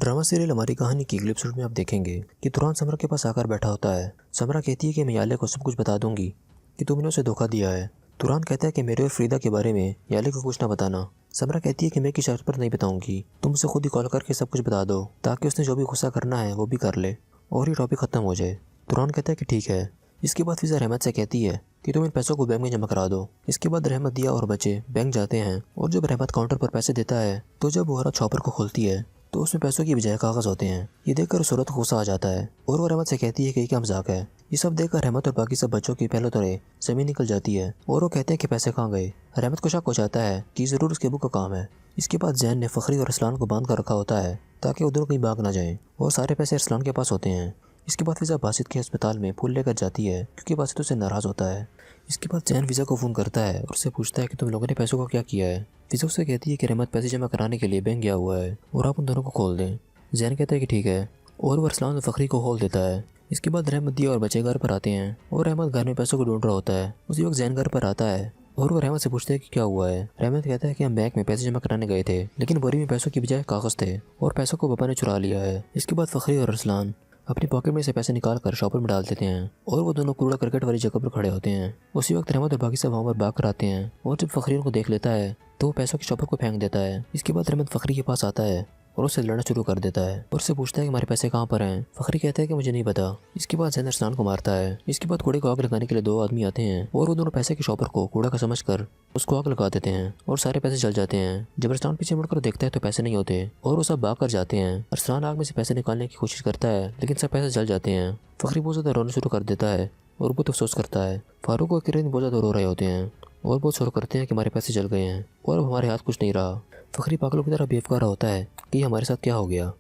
Drama serial हमारी कहानी की अगले एपिसोड में आप देखेंगे कि तुरंत समरा के पास आकर बैठा होता है। समरा कहती है कि मैं याले को सब कुछ बता दूंगी कि तुमने उसे धोखा दिया है। तुरंत कहता है कि मेरे और फ्रीदा के बारे में याले को कुछ ना बताना। समरा कहती है कि मैं किस शर्त पर नहीं बताऊंगी, तुम उसे खुद ही कॉल करके सब कुछ बता दो ताकि उसने जो भी गुस्सा करना है वो भी कर ले और ये टॉपिक खत्म हो जाए। तुरंत कहता है कि ठीक है। इसके बाद फिजा रहमत से कहती है कि तुम इन पैसों को बैंक में जमा करा दो। इसके बाद रहमत, दिया और बच्चे बैंक जाते हैं और जब रहमत काउंटर पर पैसे देता है तो जब वो औरत छॉपर को खोलती है तो उसमें पैसों की बजाय कागज होते हैं। ये देखकर सूरत को गुस्सा आ जाता है और वो रहमत से कहती है कि क्या मजाक है। ये सब देखकर रहमत और बाकी सब बच्चों की पहले तरह जमीन निकल जाती है और वो कहते हैं कि पैसे कहाँ गए। रहमत को शक हो जाता है कि जरूर उसके अबू का काम है। इसके बाद जैन ने फखरी और अरसलान को बांध कर रखा होता है ताकि वो दोनों कहीं भाग ना जाएं और सारे पैसे अरसलान के पास होते हैं। इसके बाद फिजा बासित के अस्पताल में फूल लेकर जाती है क्योंकि बासित उससे नाराज होता है। इसके बाद जैन फिजा को फ़ोन करता है और उससे पूछता है कि तुम लोगों ने पैसों का क्या किया है। फिजा उससे कहती है कि रहमत पैसे जमा कराने के लिए बैंक गया हुआ है और आप उन दोनों को खोल दें। जैन कहता है कि ठीक है और वो अरसलान और फखरी को खोल देता है। इसके बाद रहमत, दिया और बच्चे घर पर आते हैं और रहमत घर में पैसों को ढूंढ रहा होता है। उसी वक्त जैन घर पर आता है और वो रहमत से पूछते हैं कि क्या हुआ है। रहमत कहता है कि हम बैंक में पैसे जमा कराने गए थे लेकिन बोरी में पैसों की बजाय कागज थे और पैसों को पापा ने चुरा लिया है। इसके बाद फखरी और अरसलान अपनी पॉकेट में से पैसे निकाल कर शॉपर में डाल देते हैं और वो दोनों कूड़ा करकट वाली जगह पर खड़े होते हैं। उसी वक्त रहमत और बाकी सब वहाँ पर भाग कर आते हैं और जब फखरी उनको देख लेता है तो वो पैसों के शॉपर को फेंक देता है। इसके बाद रहमत फखरी के पास आता है और उससे लड़ना शुरू कर देता है और उससे पूछता है कि हमारे पैसे कहाँ पर हैं। फखरी कहता है कि मुझे नहीं पता। इसके बाद जैन अरसलान को मारता है। इसके बाद कूड़े को आग लगाने के लिए दो आदमी आते हैं और वो दोनों पैसे के शॉपर को कूड़ा का समझकर उसको आग लगा देते हैं और सारे पैसे जल जाते हैं। जब अरसलान पीछे मुड़कर देखता है तो पैसे नहीं होते और वो सब भाग कर जाते हैं। अरसलान आग में से पैसे निकालने की कोशिश करता है लेकिन सब पैसे जल जाते हैं। फखरी बहुत ज़्यादा रोना शुरू कर देता है और बहुत अफसोस करता है। फारूक और किरण बहुत ज़्यादा रो रहे होते हैं और बहुत शोर करते हैं कि हमारे पैसे जल गए हैं और अब हमारे हाथ कुछ नहीं रहा। फखरी पागलों की तरह बेवकूफ़ रहा होता है कि हमारे साथ क्या हो गया।